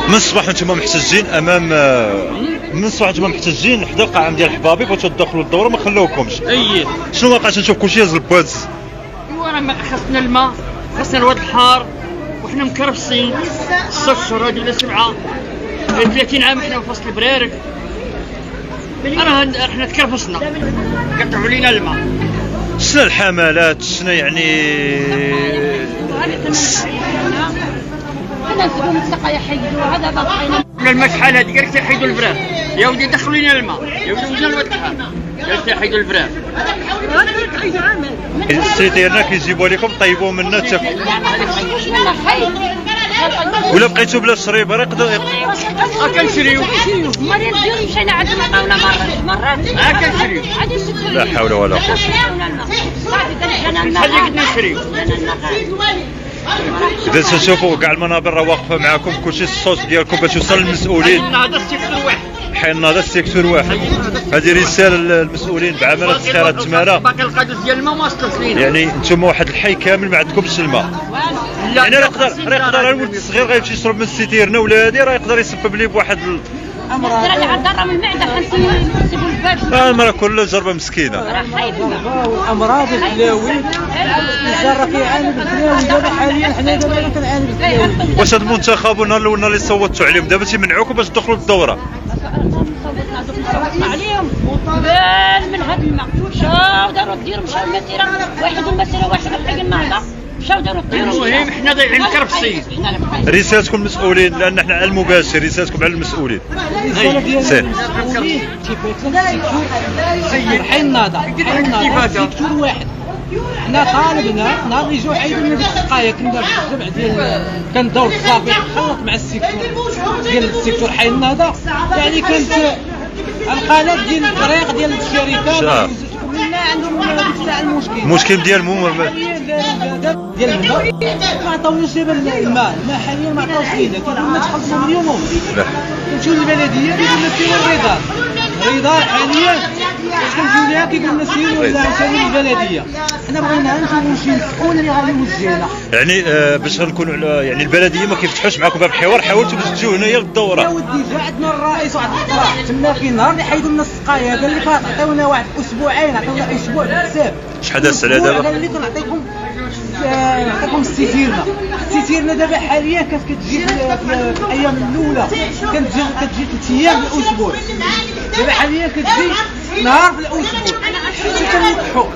من الصباح انتم محتجين امام من الصباح انتم محتجين حدا القاعه ديال الحبابي بغيتو تدخلوا الدوره ما خلاوكمش. شنو واقع؟ تنشوف كلشي يهز البواز. ايوا راه خاصنا الماء، خاصنا الواد الحار، وحنا مكرفسين 6 اشهر هادي ولا 7 30 عام حنا في فصل البرارك. راه حنا تكرفسنا قطعوا لينا الماء. شنو الحملات؟ شنو يعني انا نسبوا من السقايه حيدوا هذا باقينا الماء شحال هادي قالك تيحيدوا البراد يا ودي دخلوا لينا الماء يا ودي وجا الواد الحار قالك تيحيدوا البراد. السيتيرنا كيجيبوا لكم طيبوا منا تاكلوا ولا بقيتوا بلا شريبه راه يقدر كنشريو مريض ديالي مشينا عندهم عطاونا مرات كنشريو. لا حول ولا قوه. شحال قد نشريو. اذا تنشوفوا كاع المنابر راه واقفه معاكم كلشي الصوت ديالكم باش يوصل للمسؤولين. هذا السيكتور واحد، حي النهضه السيكتور واحد. هذه رساله للمسؤولين بعمل تسخير التماره. باقي القادوس ديال الماء ما وصلش لينا. يعني انتم واحد الحي كامل ما عندكمش الماء. يعني راه يقدر الولد الصغير غيمشي يشرب من السيتيرنا ولا هذه راه يقدر يسبب ليه بواحد الامراض اللي عندها من المعده حنسيبوا الباب. المراه كلها جربه مسكينه. والامراض الكلاوي الزهر كيعاني بالكلاوي دابا حاليا حنا دابا كنعاني بالكلاوي. واش هاد المنتخب والنهار الاول اللي صوتوا عليهم دابا تيمنعوكم باش تدخلوا للدوره؟ صوتنا عليهم قبل من هاد الماء مشاو داروا الدير مشاو المسيره واحد المسيره واحد الحي النهضه مشاو داروا الدير. المهم حنا ضايعين مكرفسين. رسالتكم المسؤولين لان حنا على المباشر رسالتكم على المسؤولين. الرساله ديال المسؤولين سير حي النهضه سيكتور واحد. حنا طالبنا نهار يجيو حيدوا لنا ديك السقايه كنا بالجمع ديال كندور الصافي خلط مع السيكتور حي النهضه. يعني كانت القناه ديال الطريق ديال الشركات كلنا عندهم المشكل ديالهم ديال الماء ما عطاوناش دابا الماء حاليا ما عطاوش لينا. كنا تخلصوا اليوم كنمشيو للبلديه كيقول لنا سيروا الرضا حاليا كنمشيو ليها كيقول لنا سيروا ولا ثاني البلديه. حنا بغينا نمشيو شي مسؤول اللي غادي يوجهنا. يعني باش غنكونوا يعني البلديه ما كيفتحوش معكم باب الحوار. حاولتوا باش تجيو هنايا للدوره. يا ودي جا عندنا الرئيس واحد الاقتراح تما في نهار اللي حيدوا لنا السقايه قال لك عطيونا واحد اسبوعين عطيونا اسبوع بالحساب. شحال داز على دابا؟ قال لك نعطيكم السيتيرنا دابا حاليا كانت كتجي في الايام الاولى كانت كتجي 3 ايام بالاسبوع. دابا حاليا كتجي نهار في الاسبوع. حتى كنوقفوا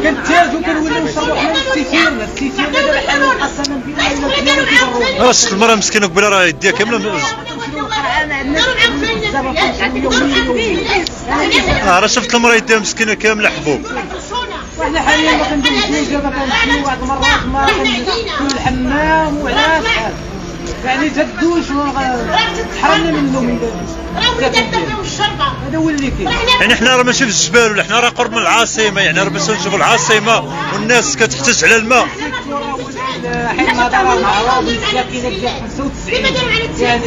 كنتاجوا كنوليو نشربوا حنا السيتيرنا دابا حاليا قسما بالله الا كيضرونا. راه شفت المراه مسكينه قبيله راه يديها كامله راه شفت المراه يديها مسكينه كامله حبوب. وحنا حاليا ما كنديروش دابا كنمشيو بعض المرات ما كندخلوا الحمام وعلى شحال يعني تدوش تحرمنا منه هذا هو اللي كاين. يعني حنا راه ماشي في الجبال ولا حنا راه قرب من العاصمه. يعني راه باش نشوفوا العاصمه والناس كتحتاج على الماء. حيت ما دار معروض الساكنه ديال 95 يعني